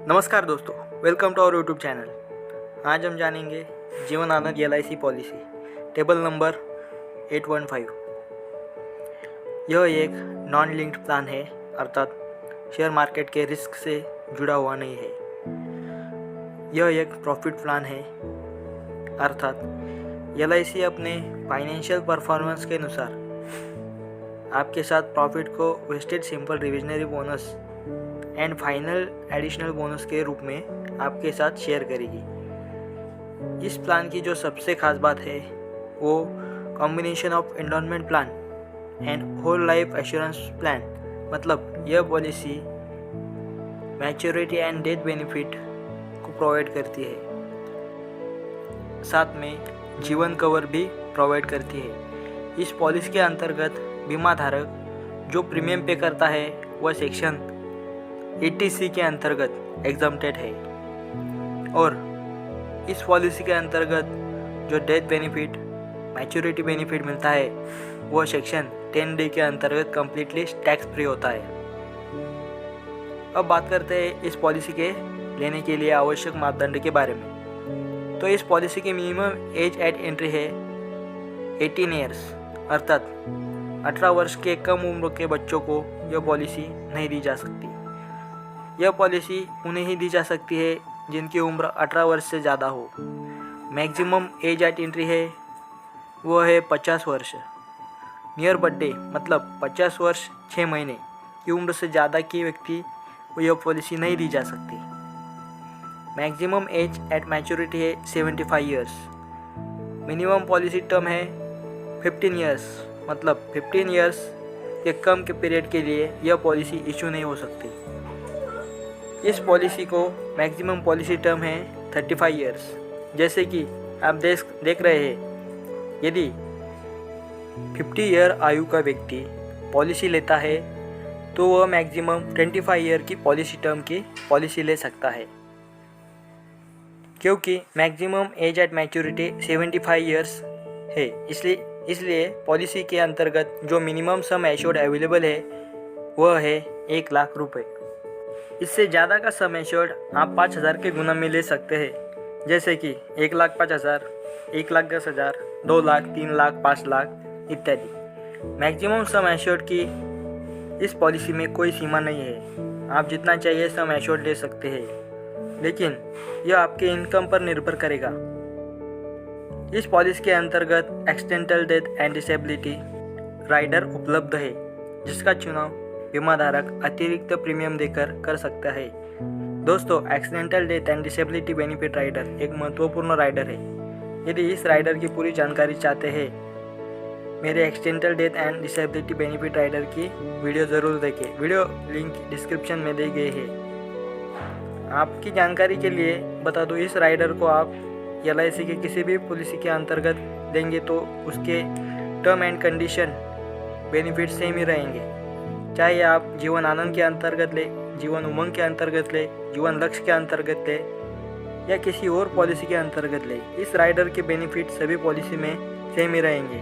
नमस्कार दोस्तों, welcome to our YouTube channel. आज हम जानेंगे Jeevan Anand LIC policy table number 815। यह एक नॉन लिंक्ड प्लान है, अर्थात शेयर मार्केट के रिस्क से जुड़ा हुआ नहीं है। यह एक प्रॉफिट प्लान है, अर्थात LIC अपने फाइनेंशियल परफॉर्मेंस के अनुसार आपके साथ प्रॉफिट को wasted simple revisionary bonus and final additional bonus के रूप में आपके साथ शेयर करेगी। इस प्लान की जो सबसे खास बात है वो combination of endowment plan and whole life assurance plan, मतलब यह policy maturity and death benefit को प्रोवाइड करती है, साथ में जीवन कवर भी प्रोवाइड करती है। इस पॉलिसी के अंतर्गत बीमा धारक जो प्रीमियम पे करता है वह सेक्शन 80C के अंतर्गत एग्जम्प्टेड है, और इस पॉलिसी के अंतर्गत जो डेथ बेनिफिट मैच्योरिटी बेनिफिट मिलता है वह सेक्शन 10D के अंतर्गत कम्प्लीटली टैक्स फ्री होता है। अब बात करते हैं इस पॉलिसी के लेने के लिए आवश्यक मापदंड के बारे में। तो इस पॉलिसी की मिनिमम एज एट एंट्री है 18 ईयर्स, अर्थात 18 वर्ष के कम उम्र के बच्चों को यह पॉलिसी नहीं दी जा सकती। यह पॉलिसी उन्हें ही दी जा सकती है जिनकी उम्र 18 वर्ष से ज़्यादा हो। मैक्सिमम एज एट एंट्री है वह है 50 वर्ष। नियर बर्थडे मतलब 50 वर्ष 6 महीने की उम्र से ज़्यादा की व्यक्ति को यह पॉलिसी नहीं दी जा सकती। मैक्सिमम एज एट मैच्योरिटी है 75 ईयर्स। मिनिमम पॉलिसी टर्म है 15 ईयर्स, मतलब 15 ईयर्स के कम के पीरियड के लिए यह पॉलिसी इशू नहीं हो सकती। इस पॉलिसी को मैक्सिमम पॉलिसी टर्म है 35 ईयर्स। जैसे कि आप देख रहे हैं, यदि 50 ईयर आयु का व्यक्ति पॉलिसी लेता है तो वह मैक्सिमम 25 ईयर की पॉलिसी टर्म की पॉलिसी ले सकता है, क्योंकि maximum age at maturity 75 years है। इसलिए पॉलिसी के अंतर्गत जो मिनिमम सम एश्योर्ड अवेलेबल है वह है 1 लाख रुपए। इससे ज़्यादा का सम एश्योर्ड आप 5,000 के गुना में ले सकते हैं, जैसे कि 1,05,000, 1,10,000, 2 लाख, 3 लाख, 5 लाख इत्यादि। मैक्सिमम सम एश्योर्ड की इस पॉलिसी में कोई सीमा नहीं है, आप जितना चाहिए सम एश्योर्ड ले सकते हैं, लेकिन यह आपके इनकम पर निर्भर करेगा। इस पॉलिसी के अंतर्गत accidental death and disability rider उपलब्ध है, जिसका चुनाव बीमा धारक अतिरिक्त प्रीमियम देकर कर सकता है। दोस्तों, accidental death and disability benefit rider एक महत्वपूर्ण राइडर है। यदि इस राइडर की पूरी जानकारी चाहते हैं, मेरे accidental death and disability benefit rider की वीडियो ज़रूर देखें। वीडियो लिंक डिस्क्रिप्शन में दी गई है। आपकी जानकारी के लिए बता दूं, इस राइडर को आप LIC के किसी भी पॉलिसी के अंतर्गत देंगे तो उसके term and condition benefit same ही रहेंगे, चाहे आप जीवन आनंद के अंतर्गत ले, जीवन उमंग के अंतर्गत ले, जीवन लक्ष्य के अंतर्गत ले या किसी और पॉलिसी के अंतर्गत ले। इस राइडर के बेनिफिट सभी पॉलिसी में सेम ही रहेंगे।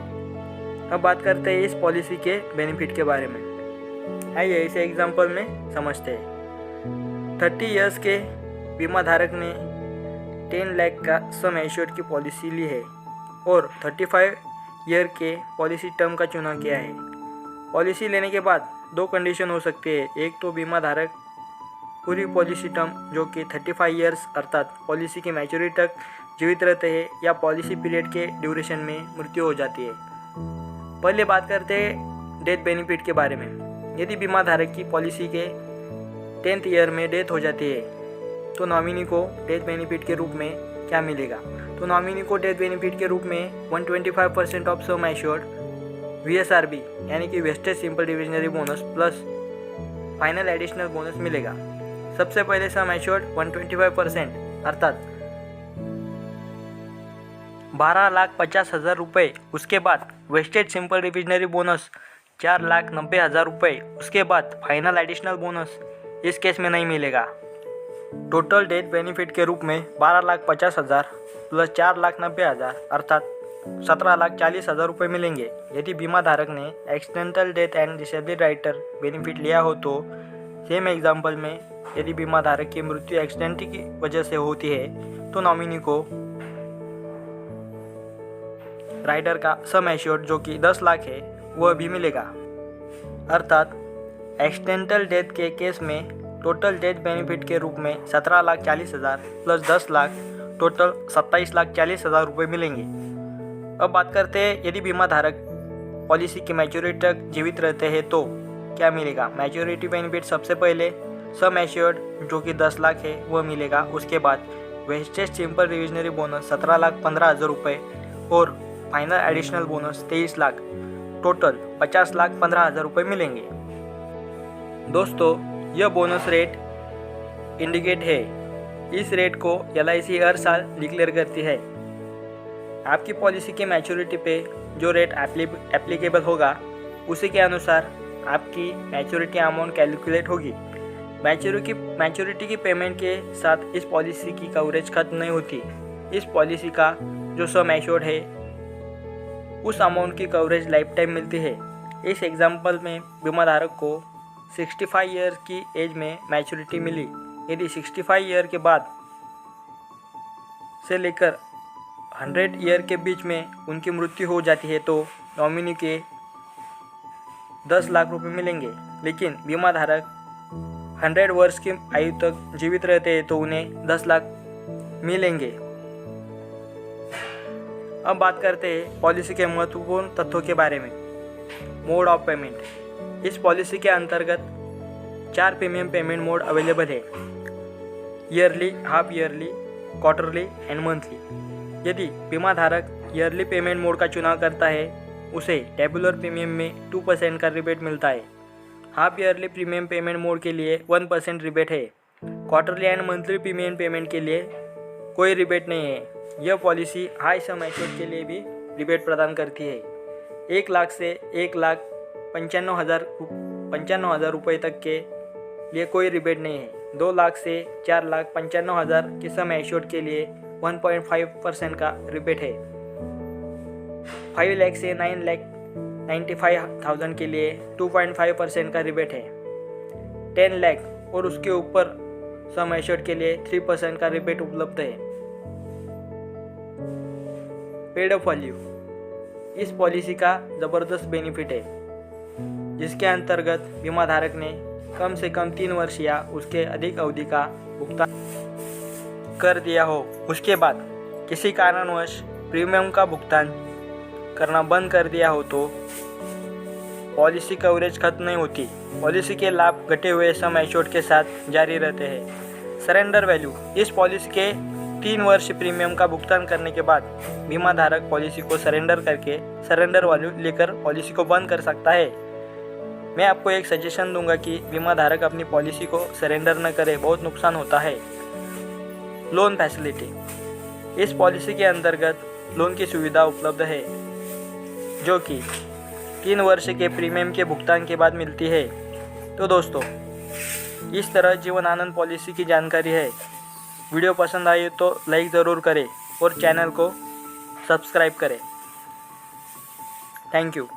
अब बात करते हैं इस पॉलिसी के बेनिफिट के बारे में। आइए इसे एग्जांपल में समझते हैं। 30 इयर्स के बीमा धारक ने 10 लाख का सम एश्योर्ड की पॉलिसी ली है और 35 ईयर के पॉलिसी टर्म का चुनाव किया है। पॉलिसी लेने के बाद 2 कंडीशन हो सकती है। एक तो बीमा धारक पूरी पॉलिसी टर्म जो कि 35 ईयर्स अर्थात पॉलिसी की मैच्योरिटी तक जीवित रहते हैं, या पॉलिसी पीरियड के ड्यूरेशन में मृत्यु हो जाती है। पहले बात करते हैं डेथ बेनिफिट के बारे में। यदि बीमा धारक की पॉलिसी के 10th ईयर में डेथ हो जाती है तो नॉमिनी को डेथ बेनिफिट के रूप में क्या मिलेगा? तो नॉमिनी को डेथ बेनिफिट के रूप में 125% ऑफ सम एश्योर्ड VSRB यानी कि vested simple reversionary bonus plus final additional bonus मिलेगा। सबसे पहले सम एश्योर्ड 125% अर्थात 12,50,000 रुपये। उसके बाद वेस्टेड सिंपल डिविजनरी बोनस 4,90,000 रुपये। उसके बाद फाइनल एडिशनल बोनस इस केस में नहीं मिलेगा। टोटल डेथ बेनिफिट के रूप में 12,50,000 प्लस 4,90,000 अर्थात 17,40,000 रुपये मिलेंगे। यदि बीमा धारक ने accidental death and disability rider benefit लिया हो तो सेम एग्जाम्पल में यदि बीमा धारक की मृत्यु एक्सीडेंट की वजह से होती है तो नॉमिनी को राइडर का सम एश्योर्ड जो कि 10 लाख है वह भी मिलेगा। अर्थात एक्सीडेंटल डेथ के केस में टोटल डेथ बेनिफिट के रूप में 17,40,000 प्लस 10 लाख टोटल 27,40,000 रुपये मिलेंगे। अब बात करते हैं यदि बीमा धारक पॉलिसी की मैच्योरिटी तक जीवित रहते हैं तो क्या मिलेगा। मैच्योरिटी बेनिफिट सबसे पहले सम एश्योर्ड जो कि 10 लाख है वह मिलेगा। उसके बाद वेस्टेज सिंपल रिविजनरी बोनस 17,15,000 रुपये और final additional bonus 23 lakh total 50,15,000 रुपये मिलेंगे। दोस्तों यह बोनस रेट इंडिकेट है। इस रेट को LIC हर साल डिक्लेयर करती है। आपकी पॉलिसी की मैच्योरिटी पे जो रेट एप्लीकेबल होगा उसी के अनुसार आपकी मैच्योरिटी अमाउंट कैलकुलेट होगी। मैच्योरिटी की पेमेंट के साथ इस पॉलिसी की कवरेज खत्म नहीं होती। इस पॉलिसी का जो सम एश्योर्ड है उस अमाउंट की कवरेज लाइफ टाइम मिलती है। इस एग्जाम्पल में बीमा धारक को 65 ईयर की एज में मैच्योरिटी मिली। यदि 65 ईयर के बाद से लेकर 100 ईयर के बीच में उनकी मृत्यु हो जाती है तो नॉमिनी के 10 लाख रुपए मिलेंगे। लेकिन बीमा धारक 100 वर्ष की आयु तक जीवित रहते हैं तो उन्हें 10 लाख मिलेंगे। अब बात करते हैं पॉलिसी के महत्वपूर्ण तथ्यों के बारे में। Mode of payment. इस पॉलिसी के अंतर्गत 4 प्रीमियम पेमेंट मोड अवेलेबल है। Yearly, half yearly, quarterly and monthly. यदि बीमा धारक ईयरली पेमेंट मोड का चुनाव करता है उसे टेबुलर प्रीमियम में 2% का रिबेट मिलता है। Half yearly premium payment mode के लिए 1% रिबेट है। Quarterly and monthly premium payment के लिए कोई रिबेट नहीं है। यह पॉलिसी हाई सम एश्योर्ड के लिए भी रिबेट प्रदान करती है। 1 लाख से 1,95,000 रुपये तक के लिए कोई रिबेट नहीं है। 2 लाख से 4,95,000 के सम एश्योर्ड के लिए 1.5% का रिबेट है। 5 लाख से 9,95,000 के लिए 2.5% का रिबेट है। 10 लाख और उसके ऊपर सम एश्योर्ड के लिए 3% का रिबेट उपलब्ध है। पेड अप वैल्यू इस पॉलिसी का ज़बरदस्त बेनिफिट है जिसके अंतर्गत बीमा धारक ने कम से कम 3 वर्ष या उसके अधिक अवधि का भुगतान कर दिया हो। उसके बाद किसी कारणवश प्रीमियम का भुगतान करना बंद कर दिया हो तो पॉलिसी कवरेज खत्म नहीं होती। पॉलिसी के लाभ घटे हुए सम एश्योर्ड के साथ जारी रहते हैं। सरेंडर वैल्यू इस पॉलिसी के 3 वर्ष प्रीमियम का भुगतान करने के बाद बीमा धारक पॉलिसी को सरेंडर करके सरेंडर वैल्यू लेकर पॉलिसी को बंद कर सकता है। मैं आपको एक सजेशन दूंगा कि बीमा धारक अपनी पॉलिसी को सरेंडर न करे, बहुत नुकसान होता है। लोन फैसिलिटी इस पॉलिसी के अंतर्गत लोन की सुविधा उपलब्ध है जो कि 3 वर्ष के प्रीमियम के भुगतान के बाद मिलती है। तो दोस्तों इस तरह जीवन आनंद पॉलिसी की जानकारी है। वीडियो पसंद आई तो लाइक ज़रूर करें और चैनल को सब्सक्राइब करें। Thank you.